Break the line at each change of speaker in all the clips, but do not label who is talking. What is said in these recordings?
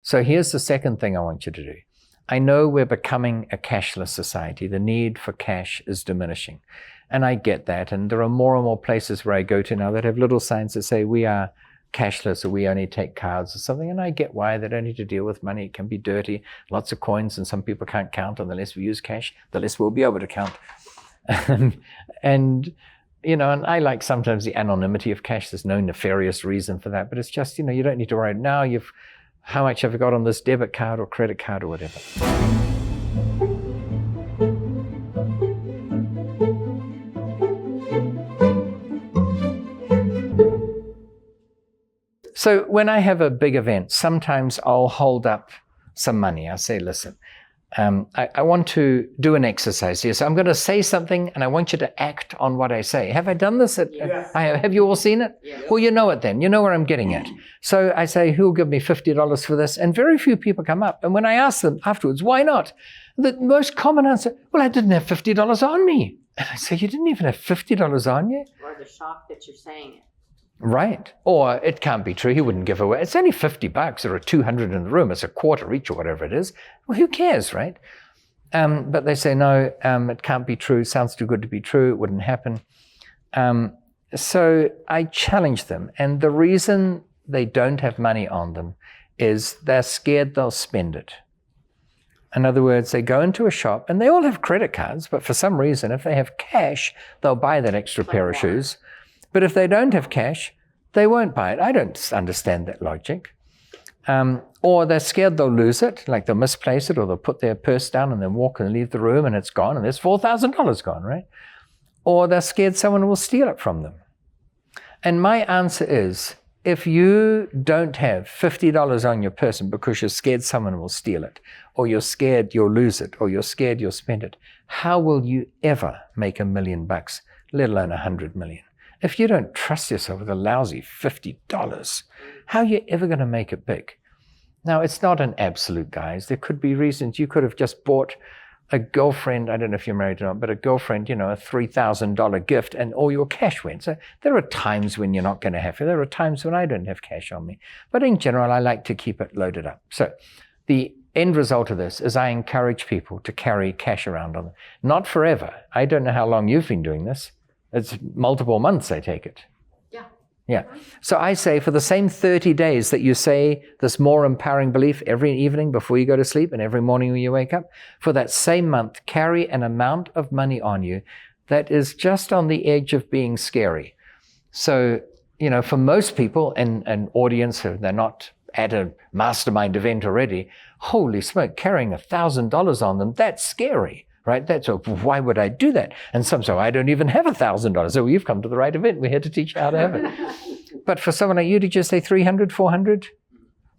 So here's the second thing I want you to do. I know we're becoming a cashless society. The need for cash is diminishing. And I get that. And there are more and more places where I go to now that have little signs that say we are cashless or we only take cards or something. And I get why they don't need to deal with money. It can be dirty, lots of coins, and some people can't count. And the less we use cash, the less we'll be able to count. And I like sometimes the anonymity of cash. There's no nefarious reason for that. But it's just, you don't need to worry. Now how much have you got on this debit card or credit card or whatever? So when I have a big event, sometimes I'll hold up some money. I'll say, listen, I want to do an exercise here. So I'm going to say something and I want you to act on what I say. Have I done this?
Yes.
Have you all seen it?
Yes.
Well, you know it then. You know where I'm getting at. So I say, who'll give me $50 for this? And very few people come up. And when I ask them afterwards, why not? The most common answer, well, I didn't have $50 on me. And I say, you didn't even have $50 on you?
Or the shock that you're saying it.
Right. Or it can't be true. He wouldn't give away. It's only $50. There are 200 in the room. It's a quarter each or whatever it is. Well, who cares, right? But they say, no, it can't be true. Sounds too good to be true. It wouldn't happen. So I challenge them. And the reason they don't have money on them is they're scared they'll spend it. In other words, they go into a shop and they all have credit cards, but for some reason, if they have cash, they'll buy that extra pair of shoes. But if they don't have cash, they won't buy it. I don't understand that logic. Or they're scared they'll lose it, like they'll misplace it, or they'll put their purse down and then walk and leave the room and it's gone and there's $4,000 gone, right? Or they're scared someone will steal it from them. And my answer is, if you don't have $50 on your person because you're scared someone will steal it, or you're scared you'll lose it, or you're scared you'll spend it, how will you ever make $1 million, let alone 100 million? If you don't trust yourself with a lousy $50, how are you ever going to make it big? Now, it's not an absolute, guys. There could be reasons. You could have just bought a girlfriend, I don't know if you're married or not, but a girlfriend, a $3,000 gift and all your cash went. So there are times when you're not going to have it. There are times when I don't have cash on me. But in general, I like to keep it loaded up. So the end result of this is I encourage people to carry cash around on them. Not forever. I don't know how long you've been doing this. It's multiple months, I take it. Yeah. So I say for the same 30 days that you say this more empowering belief every evening before you go to sleep and every morning when you wake up, for that same month, carry an amount of money on you that is just on the edge of being scary. So, for most people in an audience, they're not at a mastermind event already, holy smoke, carrying $1,000 on them, that's scary. Right? Why would I do that? And some say, I don't even have $1,000. So you've come to the right event. We're here to teach you how to have it. But for someone like you, did you say 300, 400?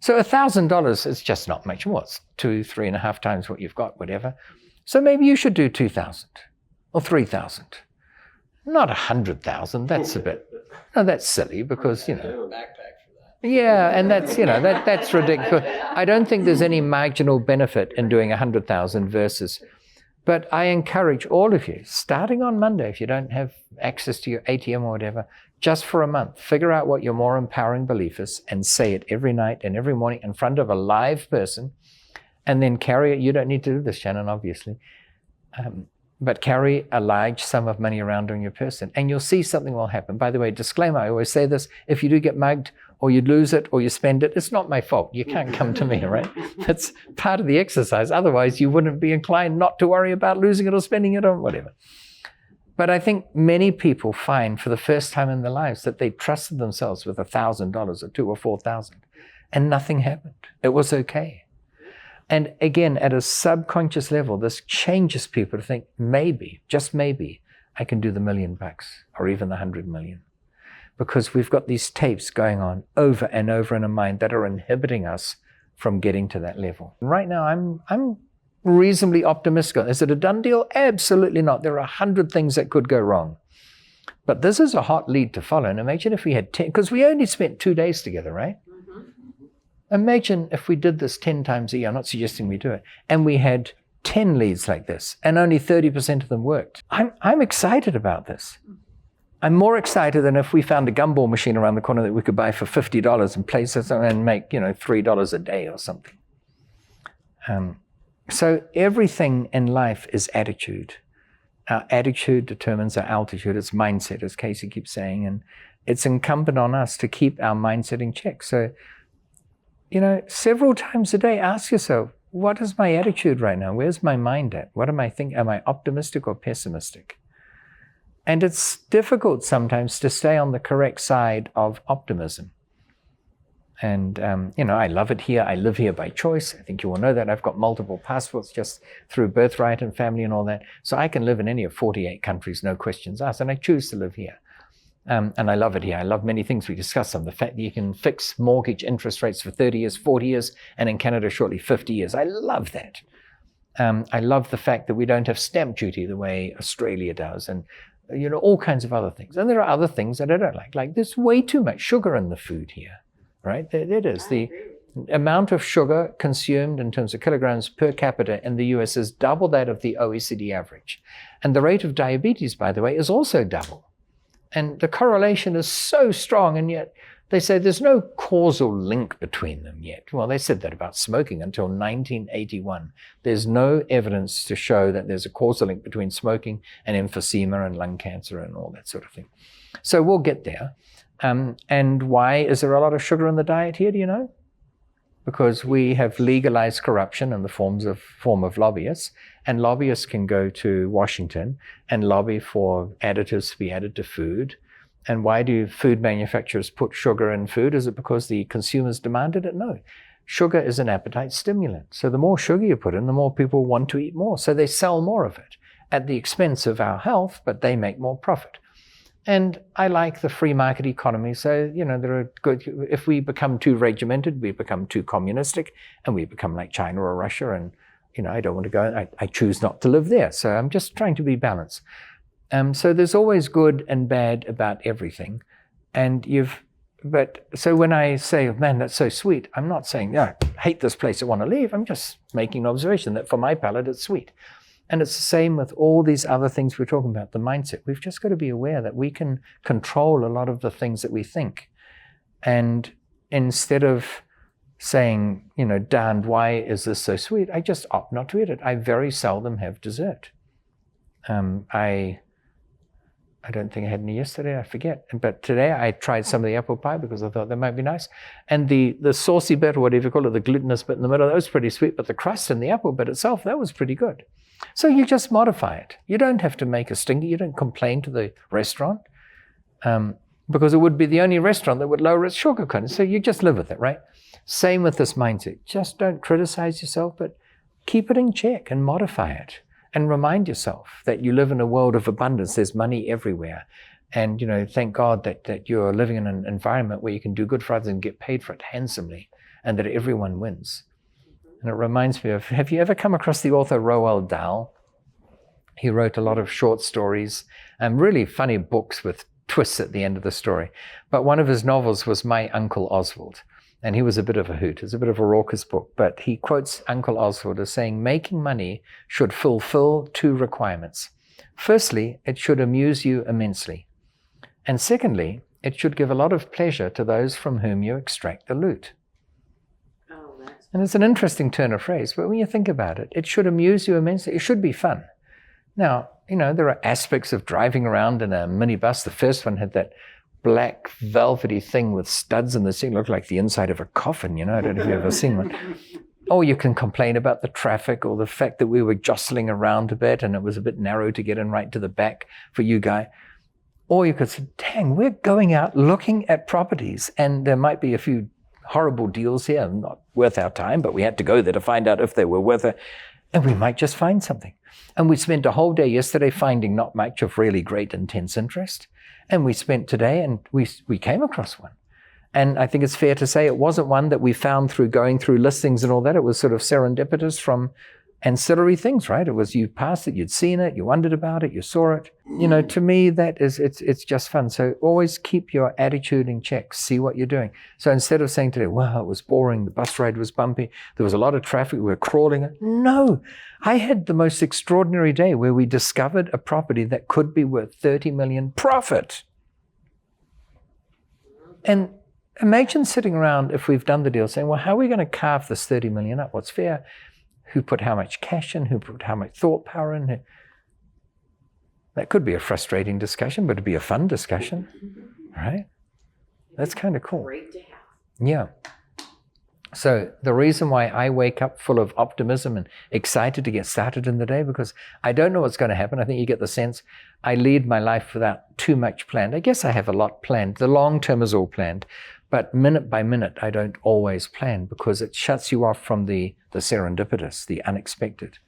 So $1,000 is just not much more. It's 2-3.5 times what you've got, whatever. So maybe you should do 2,000 or 3,000. Not 100,000. That's a bit, no, that's silly because, Yeah, and that's, that's ridiculous. I don't think there's any marginal benefit in doing 100,000 versus. But I encourage all of you, starting on Monday, if you don't have access to your ATM or whatever, just for a month, figure out what your more empowering belief is and say it every night and every morning in front of a live person, and then carry it. You don't need to do this, Shannon, obviously, but carry a large sum of money around on your person, and you'll see something will happen. By the way, disclaimer, I always say this, if you do get mugged, or you lose it, or you spend it, it's not my fault. You can't come to me, right? That's part of the exercise. Otherwise, you wouldn't be inclined not to worry about losing it or spending it or whatever. But I think many people find for the first time in their lives that they trusted themselves with $1,000 or $2,000 or $4,000, and nothing happened. It was okay. And again, at a subconscious level, this changes people to think, maybe, just maybe, I can do the $1 million or even the 100 million. Because we've got these tapes going on over and over in our mind that are inhibiting us from getting to that level. Right now, I'm reasonably optimistic. Is it a done deal? Absolutely not. There are 100 things that could go wrong. But this is a hot lead to follow. And imagine if we had 10, because we only spent 2 days together, right? Mm-hmm. Imagine if we did this 10 times a year. I'm not suggesting we do it. And we had 10 leads like this, and only 30% of them worked. I'm excited about this. I'm more excited than if we found a gumball machine around the corner that we could buy for $50 and place it and make, $3 a day or something. So everything in life is attitude. Our attitude determines our altitude. It's mindset, as Casey keeps saying, and it's incumbent on us to keep our mindset in check. So, several times a day, ask yourself, what is my attitude right now? Where's my mind at? What am I thinking? Am I optimistic or pessimistic? And it's difficult sometimes to stay on the correct side of optimism. And, I love it here. I live here by choice. I think you all know that. I've got multiple passports just through birthright and family and all that. So I can live in any of 48 countries, no questions asked. And I choose to live here. And I love it here. I love many things we discussed on the fact that you can fix mortgage interest rates for 30 years, 40 years, and in Canada shortly 50 years. I love that. I love the fact that we don't have stamp duty the way Australia does, and all kinds of other things. And there are other things that I don't like. Like there's way too much sugar in the food here, right? It is. The amount of sugar consumed in terms of kilograms per capita in the US is double that of the OECD average. And the rate of diabetes, by the way, is also double. And the correlation is so strong, and yet they say there's no causal link between them yet. Well, they said that about smoking until 1981. There's no evidence to show that there's a causal link between smoking and emphysema and lung cancer and all that sort of thing. So we'll get there. And why is there a lot of sugar in the diet here, do you know? Because we have legalized corruption in the form of lobbyists, and lobbyists can go to Washington and lobby for additives to be added to food. And why do food manufacturers put sugar in food? Is it because the consumers demanded it? No. Sugar is an appetite stimulant. So the more sugar you put in, the more people want to eat more. So they sell more of it at the expense of our health, but they make more profit. And I like the free market economy. So, there are good, if we become too regimented, we become too communistic, and we become like China or Russia. And, I don't want to go, I choose not to live there. So I'm just trying to be balanced. So there's always good and bad about everything. So when I say, man, that's so sweet, I'm not saying, I hate this place, I want to leave. I'm just making an observation that for my palate, it's sweet. And it's the same with all these other things we're talking about, the mindset. We've just got to be aware that we can control a lot of the things that we think. And instead of saying, darned, why is this so sweet? I just opt not to eat it. I very seldom have dessert. I don't think I had any yesterday, I forget. But today I tried some of the apple pie because I thought that might be nice. And the saucy bit, or whatever you call it, the glutinous bit in the middle, that was pretty sweet, but the crust and the apple bit itself, that was pretty good. So you just modify it. You don't have to make a stinker. You don't complain to the restaurant because it would be the only restaurant that would lower its sugar content. So you just live with it, right? Same with this mindset. Just don't criticize yourself, but keep it in check and modify it. And remind yourself that you live in a world of abundance. There's money everywhere. And, thank God that you're living in an environment where you can do good for others and get paid for it handsomely, and that everyone wins. And it reminds me of, have you ever come across the author Roald Dahl? He wrote a lot of short stories and really funny books with twists at the end of the story. But one of his novels was My Uncle Oswald. And he was a bit of a hoot. It's a bit of a raucous book. But he quotes Uncle Oswald as saying, making money should fulfill two requirements. Firstly, it should amuse you immensely. And secondly, it should give a lot of pleasure to those from whom you extract the loot. And it's an interesting turn of phrase, but when you think about it, it should amuse you immensely. It should be fun. Now, there are aspects of driving around in a minibus. The first one had that black velvety thing with studs in the seat. It looked like the inside of a coffin, I don't know if you've ever seen one. Or you can complain about the traffic or the fact that we were jostling around a bit and it was a bit narrow to get in right to the back for you guy. Or you could say, dang, we're going out looking at properties and there might be a few horrible deals here, not worth our time, but we had to go there to find out if they were worth it. And we might just find something. And we spent a whole day yesterday finding not much of really great intense interest. And we spent today and we came across one. And I think it's fair to say it wasn't one that we found through going through listings and all that. It was sort of serendipitous from ancillary things, right? It was you passed it, you'd seen it, you wondered about it, you saw it. To me, that is, it's just fun. So always keep your attitude in check. See what you're doing. So instead of saying today, wow, it was boring, the bus ride was bumpy, there was a lot of traffic, we were crawling. No, I had the most extraordinary day where we discovered a property that could be worth 30 million profit. And imagine sitting around, if we've done the deal, saying, well, how are we going to carve this 30 million up? What's fair? Who put how much cash in? Who put how much thought power in? That could be a frustrating discussion, but it'd be a fun discussion, right? That's kind of cool.
Great to have.
Yeah. So the reason why I wake up full of optimism and excited to get started in the day, because I don't know what's going to happen. I think you get the sense I lead my life without too much planned. I guess I have a lot planned. The long term is all planned, but minute by minute, I don't always plan because it shuts you off from the serendipitous, the unexpected.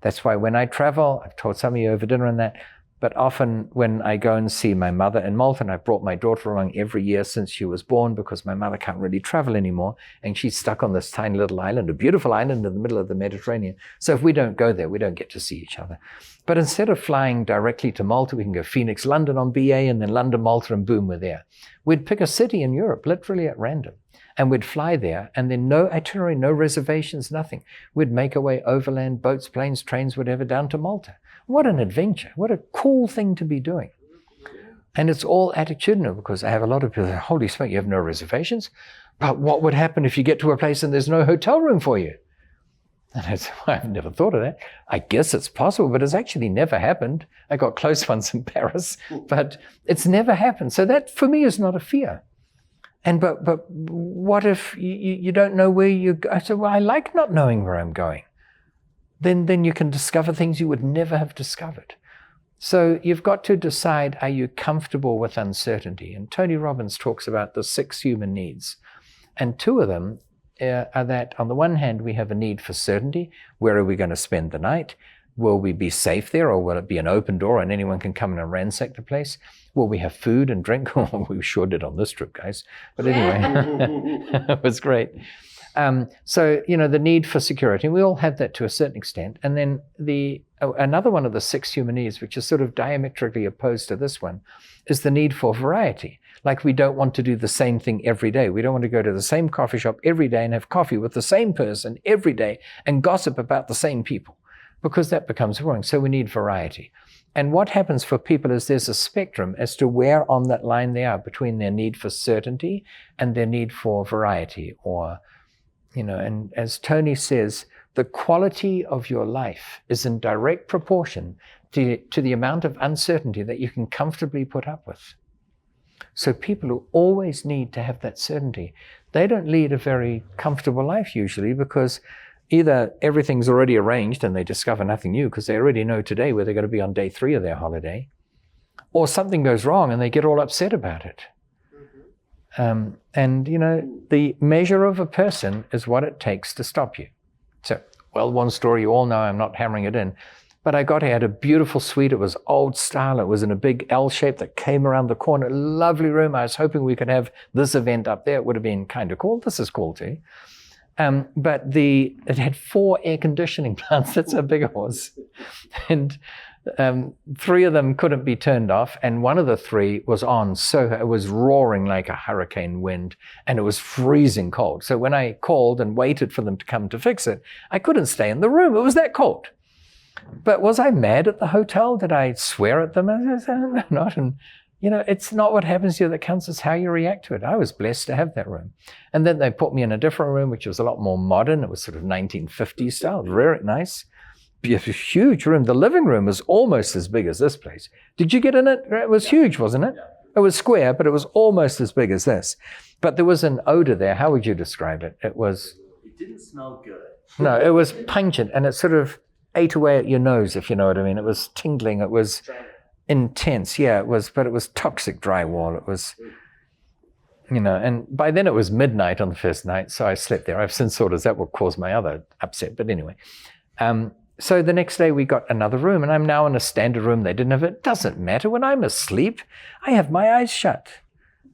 That's why when I travel, I've told some of you over dinner and that, but often when I go and see my mother in Malta, and I've brought my daughter along every year since she was born because my mother can't really travel anymore, and she's stuck on this tiny little island, a beautiful island in the middle of the Mediterranean. So if we don't go there, we don't get to see each other. But instead of flying directly to Malta, we can go Phoenix, London on BA, and then London, Malta, and boom, we're there. We'd pick a city in Europe, literally at random, and we'd fly there, and then no itinerary, no reservations, nothing. We'd make our way overland, boats, planes, trains, whatever, down to Malta. What an adventure. What a cool thing to be doing. And it's all attitudinal, because I have a lot of people say, holy smoke, you have no reservations? But what would happen if you get to a place and there's no hotel room for you? And I said, well, I've never thought of that. I guess it's possible, but it's actually never happened. I got close once in Paris, but it's never happened. So that for me is not a fear. And but what if you don't know where you go? I said, well, I like not knowing where I'm going. Then you can discover things you would never have discovered. So you've got to decide, are you comfortable with uncertainty? And Tony Robbins talks about the 6 human needs. And 2 of them are that, on the one hand, we have a need for certainty. Where are we going to spend the night? Will we be safe there, or will it be an open door and anyone can come in and ransack the place? Will we have food and drink? Oh, we sure did on this trip, guys. But anyway, it was great. So, the need for security, and we all have that to a certain extent. And then another one of the 6 human needs, which is sort of diametrically opposed to this one, is the need for variety. Like, we don't want to do the same thing every day. We don't want to go to the same coffee shop every day and have coffee with the same person every day and gossip about the same people, because that becomes boring. So we need variety. And what happens for people is there's a spectrum as to where on that line they are between their need for certainty and their need for variety, or and as Tony says, the quality of your life is in direct proportion to the amount of uncertainty that you can comfortably put up with. So people who always need to have that certainty, they don't lead a very comfortable life usually, because either everything's already arranged and they discover nothing new because they already know today where they're going to be on day 3 of their holiday, or something goes wrong and they get all upset about it. The measure of a person is what it takes to stop you. So, one story you all know, I'm not hammering it in, but I had a beautiful suite. It was old style. It was in a big L shape that came around the corner. Lovely room. I was hoping we could have this event up there. It would have been kind of cool. This is cool too. But it had 4 air conditioning plants. That's how big it was. And 3 of them couldn't be turned off, and one of the 3 was on. So it was roaring like a hurricane wind, and it was freezing cold. So when I called and waited for them to come to fix it, I couldn't stay in the room. It was that cold. But was I mad at the hotel? Did I swear at them? I said, no, not. And it's not what happens to you that counts, it's how you react to it. I was blessed to have that room. And then they put me in a different room, which was a lot more modern. It was sort of 1950s style, very nice. A huge room. The living room was almost as big as this place. Did you get in it? It was huge, wasn't it? It was square, but it was almost as big as this. But there was an odor there. How would you describe it? It
didn't smell good.
No, it was pungent, and it sort of ate away at your nose, if you know what I mean. It was tingling. It was intense. Yeah, it was, but it was toxic drywall. It was, and by then it was midnight on the first night, so I slept there. I've since thought, that will cause my other upset, but anyway. So the next day we got another room, and I'm now in a standard room. They didn't have it. It doesn't matter. When I'm asleep, I have my eyes shut.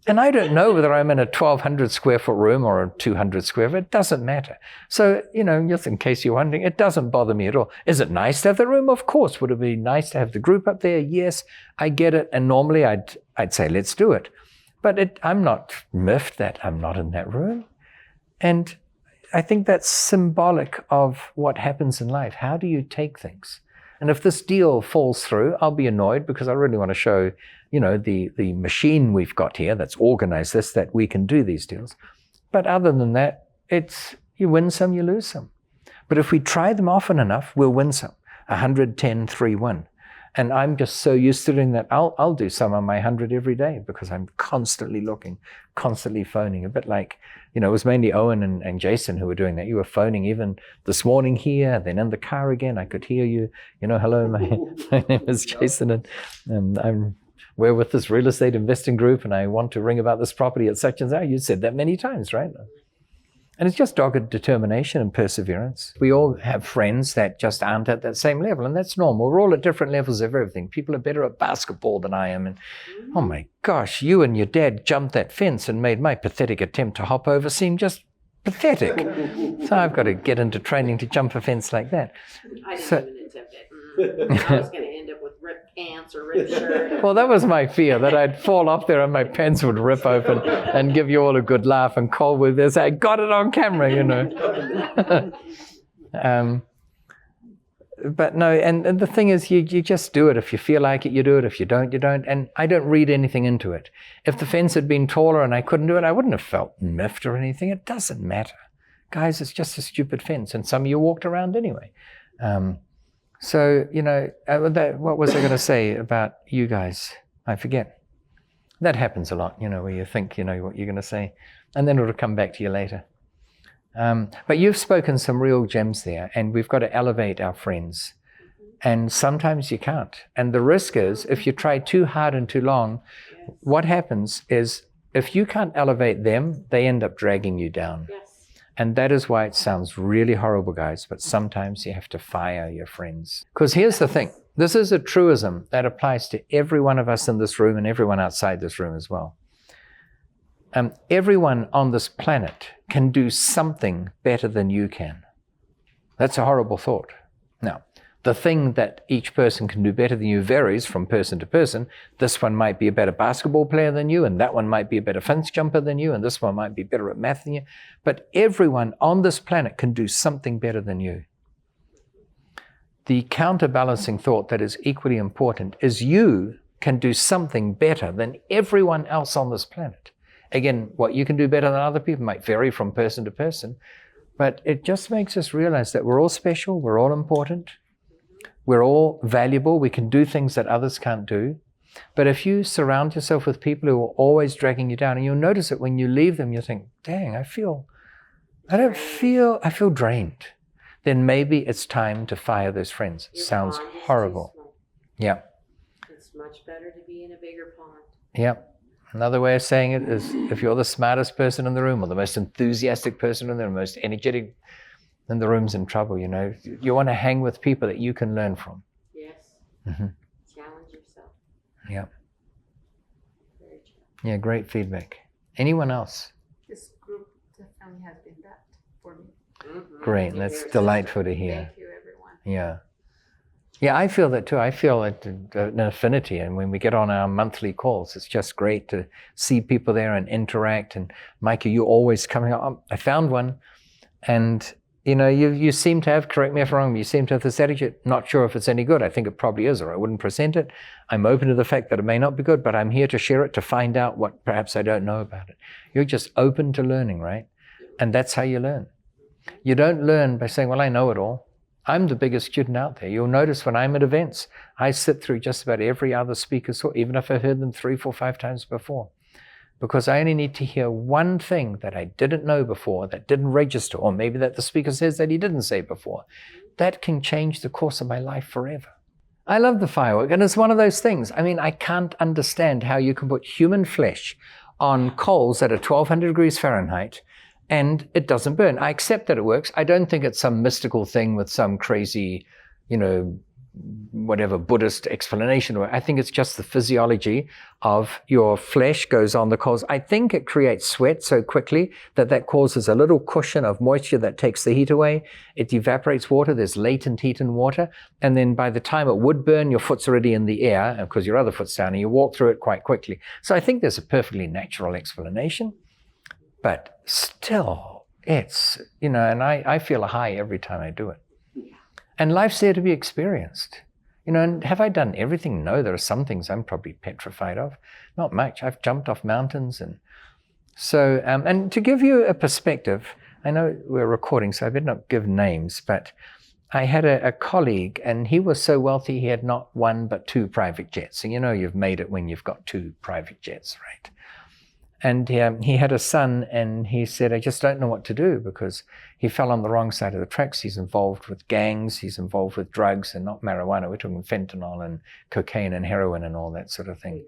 And I don't know whether I'm in a 1,200 square foot room or a 200 square foot. It doesn't matter. So, just in case you're wondering, it doesn't bother me at all. Is it nice to have the room? Of course. Would it be nice to have the group up there? Yes, I get it. And normally I'd say, let's do it. But I'm not miffed that I'm not in that room. And I think that's symbolic of what happens in life. How do you take things? And if this deal falls through, I'll be annoyed because I really want to show the machine we've got here that's organized this, that we can do these deals. But other than that, it's you win some, you lose some. But if we try them often enough, we'll win some. 110, 3-1. And I'm just so used to doing that. I'll do some on my 100 every day because I'm constantly looking, constantly phoning. A bit like, it was mainly Owen and Jason who were doing that. You were phoning even this morning here, then in the car again. I could hear you. Hello, my name is Jason, and we're with this real estate investing group, and I want to ring about this property at such and such. You said that many times, right? And it's just dogged determination and perseverance. We all have friends that just aren't at that same level, and that's normal. We're all at different levels of everything. People are better at basketball than I am, and oh my gosh, you and your dad jumped that fence and made my pathetic attempt to hop over seem just pathetic. So I've got to get into training to jump a fence like that.
I didn't even attempt it. I was going to end up with ripped pants or ripped shirt.
Well, that was my fear, that I'd fall off there and my pants would rip open and give you all a good laugh, and Cole would say, I got it on camera, But no, and the thing is, you just do it. If you feel like it, you do it. If you don't, you don't. And I don't read anything into it. If the fence had been taller and I couldn't do it, I wouldn't have felt miffed or anything. It doesn't matter. Guys, it's just a stupid fence, and some of you walked around anyway. So, what was I going to say about you guys? I forget. That happens a lot, where you think you know what you're going to say, and then it'll come back to you later. But you've spoken some real gems there, and we've got to elevate our friends. And sometimes you can't. And the risk is, if you try too hard and too long, what happens is, if you can't elevate them, they end up dragging you down.
Yes.
And that is why it sounds really horrible, guys, but sometimes you have to fire your friends. Because here's the thing. This is a truism that applies to every one of us in this room and everyone outside this room as well. Everyone on this planet can do something better than you can. That's a horrible thought. Now, the thing that each person can do better than you varies from person to person. This one might be a better basketball player than you, and that one might be a better fence jumper than you, and this one might be better at math than you. But everyone on this planet can do something better than you. The counterbalancing thought that is equally important is you can do something better than everyone else on this planet. Again, what you can do better than other people might vary from person to person, but it just makes us realize that we're all special, we're all important, we're all valuable, we can do things that others can't do. But if you surround yourself with people who are always dragging you down, and you'll notice it when you leave them, you think, dang, I feel drained. Then maybe it's time to fire those friends.
Your
Sounds
pond is too
horrible.
small.
Yeah.
It's much better to be in a bigger pond.
Yeah. Another way of saying it is, if you're the smartest person in the room or the most enthusiastic person in the room, most energetic, then the room's in trouble, You want to hang with people that you can learn from.
Yes.
Mm-hmm.
Challenge yourself.
Yeah.
Very true.
Yeah, great feedback. Anyone else?
This group definitely has been that for me.
Mm-hmm.
Great.
You're
That's
a
delightful
sister.
to hear.
Thank you, everyone.
Yeah. Yeah, I feel that too. I feel an affinity. And when we get on our monthly calls, it's just great to see people there and interact. And Micah, you're always coming up. I found one. And, you seem to have, correct me if I'm wrong, you seem to have this attitude, not sure if it's any good. I think it probably is, or I wouldn't present it. I'm open to the fact that it may not be good, but I'm here to share it, to find out what perhaps I don't know about it. You're just open to learning, right? And that's how you learn. You don't learn by saying, well, I know it all. I'm the biggest student out there. You'll notice when I'm at events, I sit through just about every other speaker's talk, even if I've heard them 3, 4, 5 times before. Because I only need to hear one thing that I didn't know before, that didn't register, or maybe that the speaker says that he didn't say before. That can change the course of my life forever. I love the firework, and it's one of those things. I mean, I can't understand how you can put human flesh on coals that are 1200 degrees Fahrenheit and it doesn't burn. I accept that it works. I don't think it's some mystical thing with some crazy, whatever Buddhist explanation. I think it's just the physiology of your flesh goes on the coals. I think it creates sweat so quickly that causes a little cushion of moisture that takes the heat away. It evaporates water. There's latent heat in water. And then by the time it would burn, your foot's already in the air because your other foot's down and you walk through it quite quickly. So I think there's a perfectly natural explanation. But still, it's, and I feel a high every time I do it. And life's there to be experienced. And have I done everything? No, there are some things I'm probably petrified of. Not much. I've jumped off mountains. And so, and to give you a perspective, I know we're recording, so I better not give names, but I had a colleague, and he was so wealthy he had not one but two private jets. And you've made it when you've got two private jets, right? And he had a son, and he said, I just don't know what to do, because he fell on the wrong side of the tracks. He's involved with gangs, he's involved with drugs, and not marijuana. We're talking fentanyl and cocaine and heroin and all that sort of thing.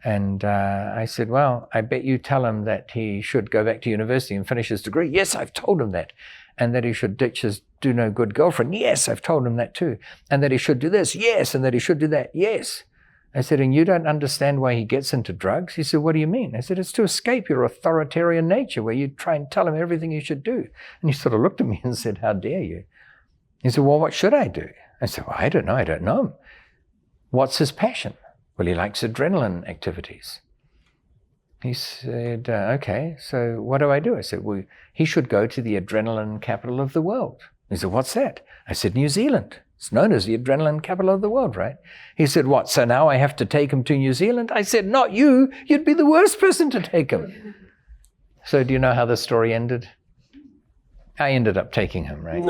And I said, well, I bet you tell him that he should go back to university and finish his degree. Yes, I've told him that. And that he should ditch his do no good girlfriend. Yes, I've told him that too. And that he should do this. Yes. And that he should do that. Yes. I said, and you don't understand why he gets into drugs? He said, what do you mean? I said, it's to escape your authoritarian nature, where you try and tell him everything you should do. And he sort of looked at me and said, how dare you? He said, well, what should I do? I said, well, I don't know him. What's his passion? Well, he likes adrenaline activities. He said, okay, so what do I do? I said, well, he should go to the adrenaline capital of the world. He said, what's that? I said, New Zealand. It's known as the adrenaline capital of the world, right? He said, what, so now I have to take him to New Zealand? I said, not you. You'd be the worst person to take him. So do you know how the story ended? I ended up taking him, right?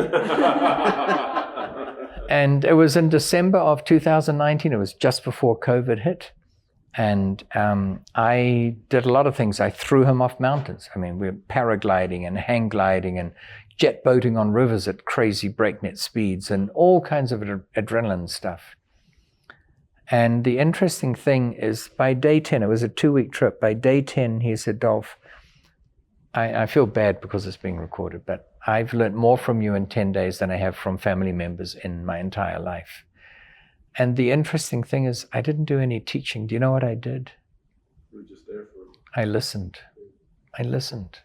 And it was in December of 2019. It was just before COVID hit. And I did a lot of things. I threw him off mountains. I mean, we were paragliding and hang gliding and jet boating on rivers at crazy breakneck speeds and all kinds of adrenaline stuff. And the interesting thing is, by day 10, it was a 2-week trip. By day 10, he said, Dolf, I feel bad because it's being recorded, but I've learned more from you in 10 days than I have from family members in my entire life. And the interesting thing is, I didn't do any teaching. Do you know what I did?
You were just there for him.
I listened.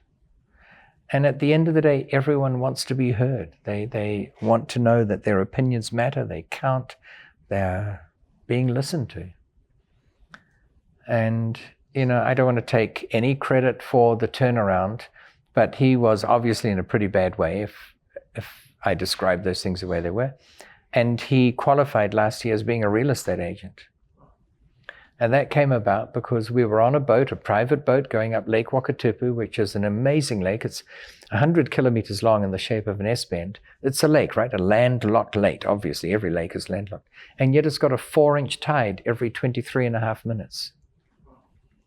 And at the end of the day, everyone wants to be heard. They want to know that their opinions matter, they count, they're being listened to. And, I don't want to take any credit for the turnaround, but he was obviously in a pretty bad way if I describe those things the way they were. And he qualified last year as being a real estate agent. And that came about because we were on a boat, a private boat, going up Lake Wakatipu, which is an amazing lake. It's 100 kilometers long in the shape of an S-bend. It's a lake, right? A landlocked lake. Obviously, every lake is landlocked. And yet it's got a 4-inch tide every 23.5 minutes.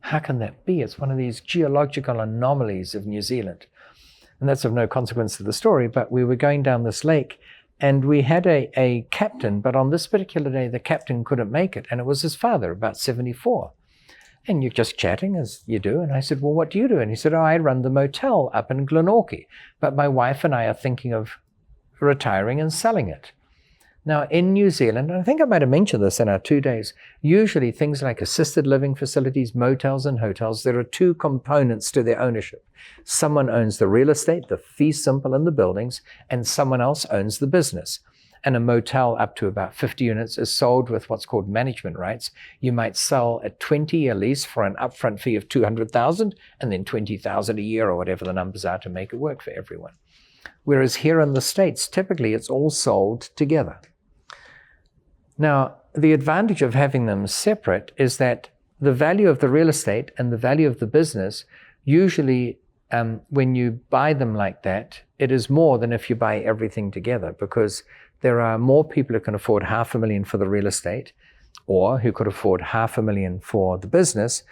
How can that be? It's one of these geological anomalies of New Zealand. And that's of no consequence to the story, but we were going down this lake, and we had a captain, but on this particular day, the captain couldn't make it. And it was his father, about 74. And you're just chatting, as you do. And I said, well, what do you do? And he said, I run the motel up in Glenorchy. But my wife and I are thinking of retiring and selling it. Now, in New Zealand, and I think I might have mentioned this in our 2 days, usually things like assisted living facilities, motels and hotels, there are 2 components to their ownership. Someone owns the real estate, the fee simple and the buildings, and someone else owns the business. And a motel up to about 50 units is sold with what's called management rights. You might sell a 20-year lease for an upfront fee of $200,000 and then $20,000 a year or whatever the numbers are to make it work for everyone. Whereas here in the States, typically it's all sold together. Now, the advantage of having them separate is that the value of the real estate and the value of the business, usually when you buy them like that, it is more than if you buy everything together, because there are more people who can afford $500,000 for the real estate or who could afford $500,000 for the business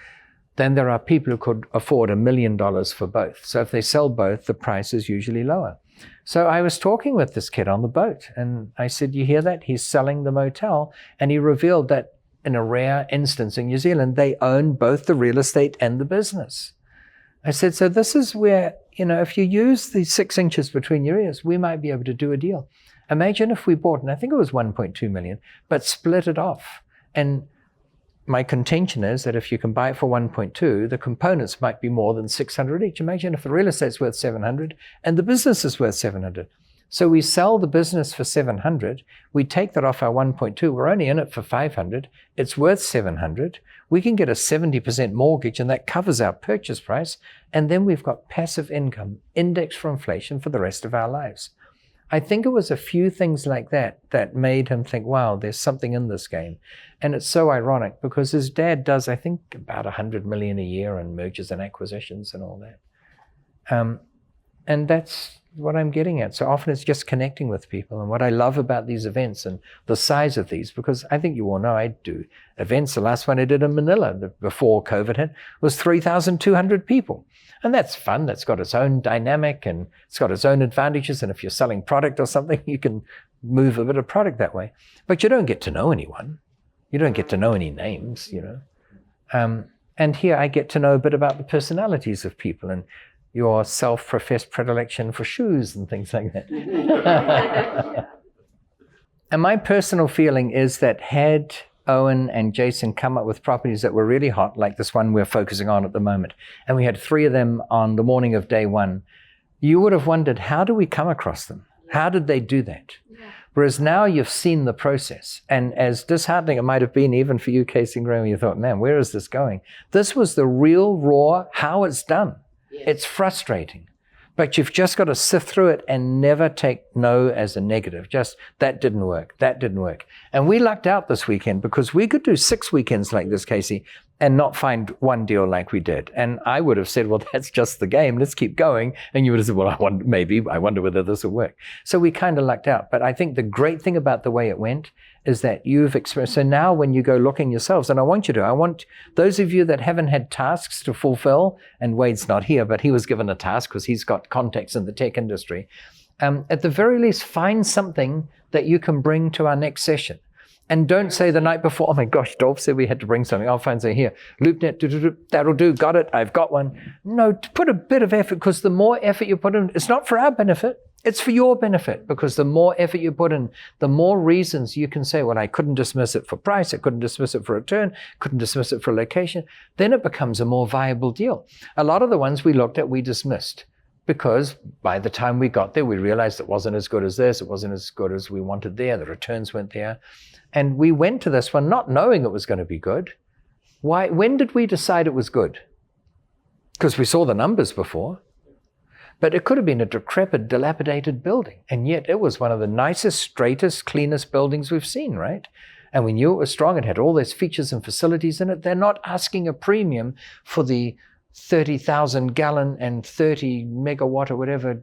than there are people who could afford $1 million for both. So if they sell both, the price is usually lower. So I was talking with this kid on the boat, and I said, you hear that? He's selling the motel. And he revealed that in a rare instance in New Zealand, they own both the real estate and the business. I said, so this is where, if you use the 6 inches between your ears, we might be able to do a deal. Imagine if we bought, and I think it was 1.2 million, but split it off. And my contention is that if you can buy it for 1.2, the components might be more than 600 each. Imagine if the real estate's worth 700 and the business is worth 700. So we sell the business for 700. We take that off our 1.2. We're only in it for 500. It's worth 700. We can get a 70% mortgage, and that covers our purchase price. And then we've got passive income indexed for inflation for the rest of our lives. I think it was a few things like that that made him think, wow, there's something in this game. And it's so ironic because his dad does, I think, about 100 million a year in mergers and acquisitions and all that. And that's what I'm getting at. So often it's just connecting with people. And what I love about these events and the size of these, because I think you all know I do events. The last one I did in Manila before COVID hit was 3,200 people. And that's fun. That's got its own dynamic and it's got its own advantages. And if you're selling product or something, you can move a bit of product that way. But you don't get to know anyone. You don't get to know any names, you know. And here I get to know a bit about the personalities of people and your self-professed predilection for shoes and things like that. And my personal feeling is that had Owen and Jason come up with properties that were really hot, like this one we're focusing on at the moment, and we had 3 of them on the morning of day 1, you would have wondered, how do we come across them? How did they do that? Yeah. Whereas now you've seen the process. And as disheartening it might have been even for you, Casey and Graham, you thought, man, where is this going? This was the real, raw, how it's done. Yeah. It's frustrating. But you've just got to sift through it and never take no as a negative. Just, that didn't work. That didn't work. And we lucked out this weekend because we could do 6 weekends like this, Casey, and not find one deal like we did. And I would have said, well, that's just the game. Let's keep going. And you would have said, well, I wonder whether this will work. So we kind of lucked out. But I think the great thing about the way it went is that you've experienced. So now when you go looking yourselves, and I want those of you that haven't had tasks to fulfill, and Wade's not here, but he was given a task because he's got contacts in the tech industry. At the very least, find something that you can bring to our next session. And don't say the night before, oh my gosh, Dolf said we had to bring something. I'll find something here. LoopNet, that'll do, got it, I've got one. No, put a bit of effort, because the more effort you put in, it's not for our benefit, it's for your benefit, because the more effort you put in, the more reasons you can say, well, I couldn't dismiss it for price, I couldn't dismiss it for return, couldn't dismiss it for location. Then it becomes a more viable deal. A lot of the ones we looked at, we dismissed. Because by the time we got there, we realized it wasn't as good as this, it wasn't as good as we wanted there, the returns weren't there. And we went to this one not knowing it was going to be good. Why? When did we decide it was good? Because we saw the numbers before. But it could have been a decrepit, dilapidated building. And yet it was one of the nicest, straightest, cleanest buildings we've seen, right? And we knew it was strong. It had all those features and facilities in it. They're not asking a premium for the 30,000 gallon and 30 megawatt or whatever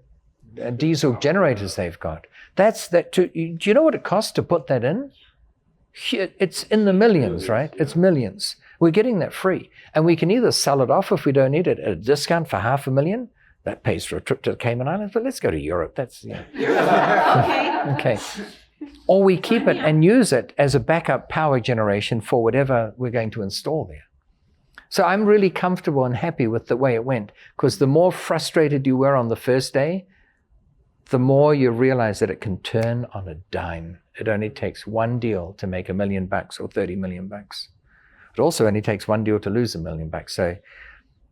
diesel generators they've got. Do you know what it costs to put that in? It's in the millions, right? It's millions. We're getting that free. And we can either sell it off if we don't need it at a discount for $500,000. That pays for a trip to the Cayman Islands, but let's go to Europe. That's, yeah. Okay. Or we keep it and use it as a backup power generation for whatever we're going to install there. So I'm really comfortable and happy with the way it went, because the more frustrated you were on the first day, the more you realize that it can turn on a dime. It only takes one deal to make $1 million or $30 million. It also only takes one deal to lose $1 million. So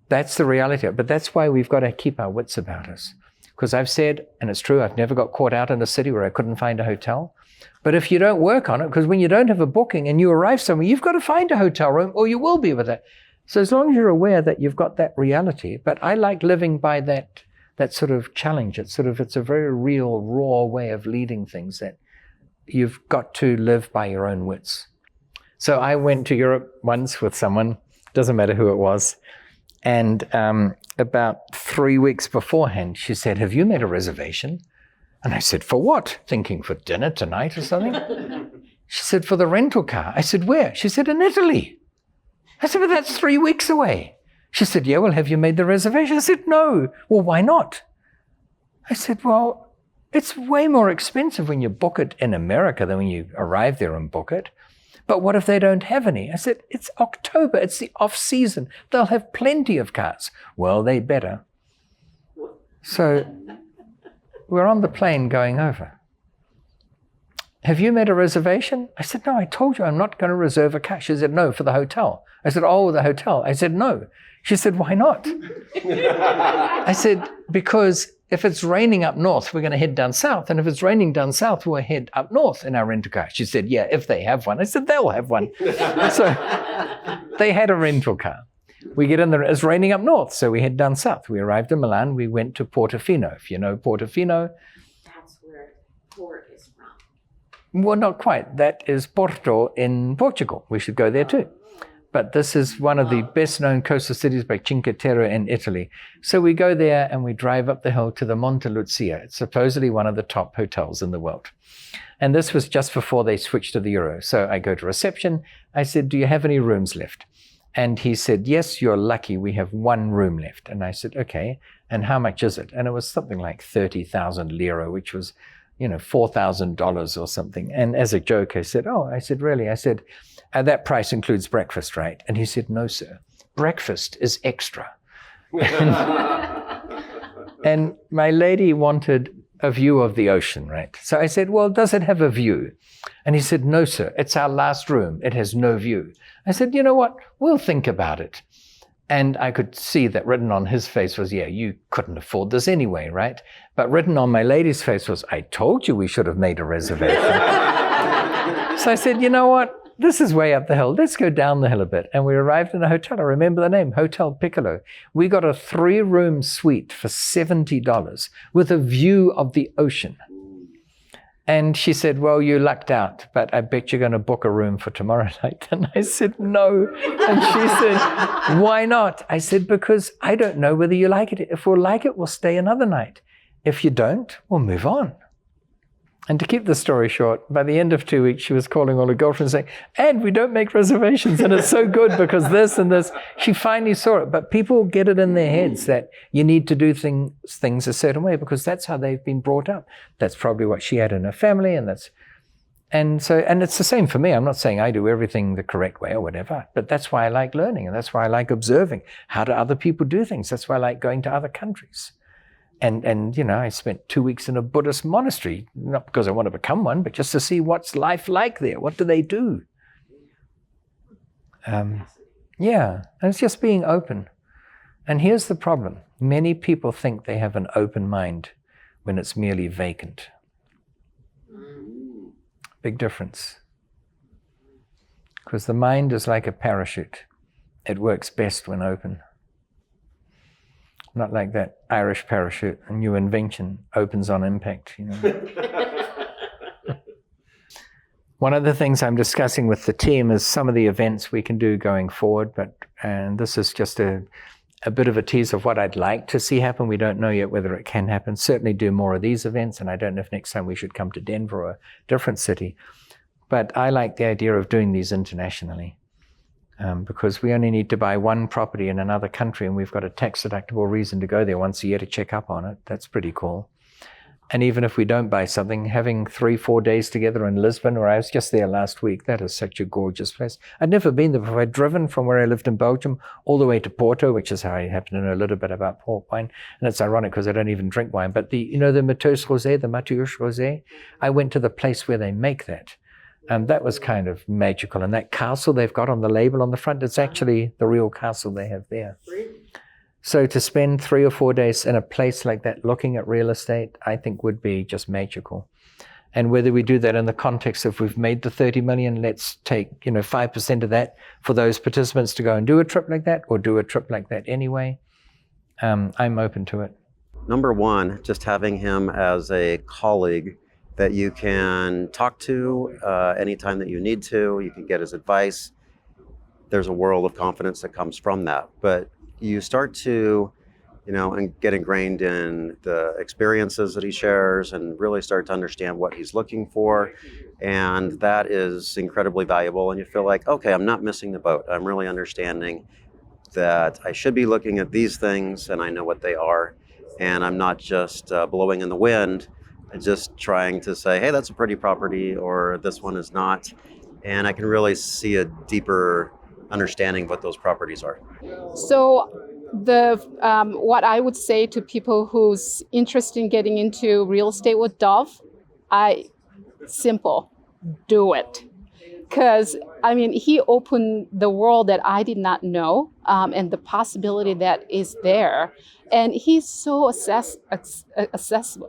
that's the reality. But that's why we've got to keep our wits about us. Because I've said, and it's true, I've never got caught out in a city where I couldn't find a hotel. But if you don't work on it, because when you don't have a booking and you arrive somewhere, you've got to find a hotel room, or you will be with it. So as long as you're aware that you've got that reality, but I like living by that sort of challenge. It's a very real, raw way of leading things, that you've got to live by your own wits. So I went to Europe once with someone, doesn't matter who it was, and about 3 weeks beforehand, she said, have you made a reservation? And I said, for what? Thinking for dinner tonight or something? She said, for the rental car. I said, where? She said, in Italy. I said, but that's 3 weeks away. She said, yeah, well, have you made the reservation? I said, no. Well, why not? I said, well, it's way more expensive when you book it in America than when you arrive there and book it. But what if they don't have any? I said, it's October. It's the off season. They'll have plenty of cars. Well, they better. So we're on the plane going over. Have you made a reservation? I said, no, I told you I'm not going to reserve a car. She said, no, for the hotel. I said, oh, the hotel. I said, no. She said, why not? I said, because if it's raining up north, we're going to head down south. And if it's raining down south, we'll head up north in our rental car. She said, yeah, if they have one. I said, they'll have one. So they had a rental car. We get in there, it's raining up north, so we head down south. We arrived in Milan. We went to Portofino. If you know Portofino,
That's where port is from?
Well, not quite. That is Porto in Portugal. We should go there too. But this is one of the best-known coastal cities by Cinque Terre in Italy. So we go there and we drive up the hill to the Monte Lucia. It's supposedly one of the top hotels in the world. And this was just before they switched to the euro. So I go to reception. I said, do you have any rooms left? And he said, yes, you're lucky. We have one room left. And I said, okay. And how much is it? And it was something like 30,000 lira, which was, $4,000 or something. And as a joke, I said, oh, I said, really? I said, that price includes breakfast, right? And he said, no, sir. Breakfast is extra. And my lady wanted a view of the ocean, right? So I said, well, does it have a view? And he said, no, sir. It's our last room. It has no view. I said, you know what? We'll think about it. And I could see that written on his face was, yeah, you couldn't afford this anyway, right? But written on my lady's face was, I told you we should have made a reservation. So I said, you know what? This is way up the hill. Let's go down the hill a bit. And we arrived in a hotel. I remember the name, Hotel Piccolo. We got a 3-room suite for $70 with a view of the ocean. And she said, well, you lucked out, but I bet you're going to book a room for tomorrow night. And I said, no. And she said, why not? I said, because I don't know whether you like it. If we'll like it, we'll stay another night. If you don't, we'll move on. And to keep the story short, by the end of 2 weeks, she was calling all her girlfriends saying, and we don't make reservations, and it's so good because this and this. She finally saw it. But people get it in their heads that you need to do things a certain way because that's how they've been brought up. That's probably what she had in her family, and it's the same for me. I'm not saying I do everything the correct way or whatever, but that's why I like learning, and that's why I like observing. How do other people do things? That's why I like going to other countries. And I spent 2 weeks in a Buddhist monastery, not because I want to become one, but just to see what's life like there. What do they do? And it's just being open. And here's the problem. Many people think they have an open mind when it's merely vacant. Big difference. Because the mind is like a parachute. It works best when open. Not like that Irish parachute, a new invention, opens on impact, One of the things I'm discussing with the team is some of the events we can do going forward, and this is just a bit of a tease of what I'd like to see happen. We don't know yet whether it can happen. Certainly do more of these events, and I don't know if next time we should come to Denver or a different city. But I like the idea of doing these internationally. Because we only need to buy one property in another country and we've got a tax-deductible reason to go there once a year to check up on it. That's pretty cool. And even if we don't buy something, having 3-4 days together in Lisbon, where I was just there last week, that is such a gorgeous place. I'd never been there before. I'd driven from where I lived in Belgium all the way to Porto, which is how I happen to know a little bit about port wine. And it's ironic because I don't even drink wine. But the Mateus Rosé, the Mateus Rosé, I went to the place where they make that. That was kind of magical. And that castle they've got on the label on the front, it's actually the real castle they have there. So to spend 3 or 4 days in a place like that looking at real estate, I think would be just magical. And whether we do that in the context of we've made the 30 million, let's take 5% of that for those participants to go and do a trip like that or do a trip like that anyway, I'm open to it.
Number one, just having him as a colleague that you can talk to anytime that you need to. You can get his advice. There's a world of confidence that comes from that. But you start to, and get ingrained in the experiences that he shares and really start to understand what he's looking for. And that is incredibly valuable. And you feel like, okay, I'm not missing the boat. I'm really understanding that I should be looking at these things and I know what they are. And I'm not just blowing in the wind, just trying to say, hey, that's a pretty property, or this one is not. And I can really see a deeper understanding of what those properties are.
So what I would say to people who's interested in getting into real estate with Dolf, simple, do it. Because, he opened the world that I did not know, and the possibility that is there. And he's so accessible.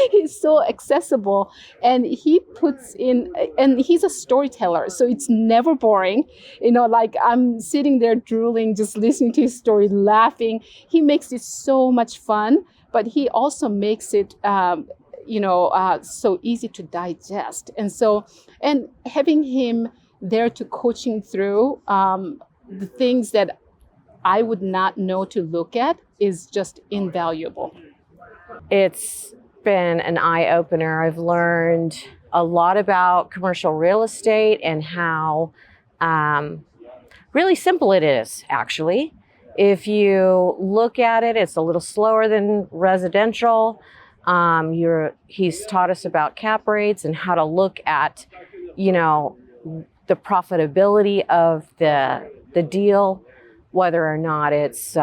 He's so accessible, and he puts in, and he's a storyteller, so it's never boring. Like I'm sitting there drooling, just listening to his story, laughing. He makes it so much fun, but he also makes it so easy to digest. And having him there to coaching through the things that I would not know to look at is just invaluable.
It's been an eye-opener. I've learned a lot about commercial real estate and how really simple it is, actually. If you look at it, it's a little slower than residential. He's taught us about cap rates and how to look at, the profitability of the deal, whether or not it's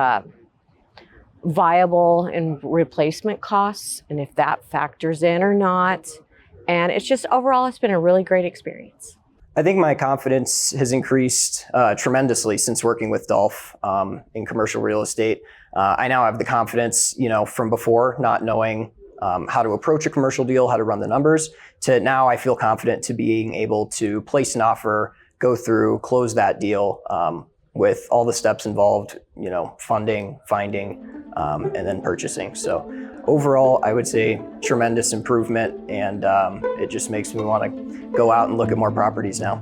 viable in replacement costs, and if that factors in or not. And it's just overall, it's been a really great experience.
I think my confidence has increased tremendously since working with Dolf in commercial real estate. I now have the confidence, from before not knowing how to approach a commercial deal, how to run the numbers, to now I feel confident to being able to place an offer, go through, close that deal with all the steps involved, funding, finding, and then purchasing. So overall, I would say tremendous improvement, and it just makes me want to go out and look at more properties now.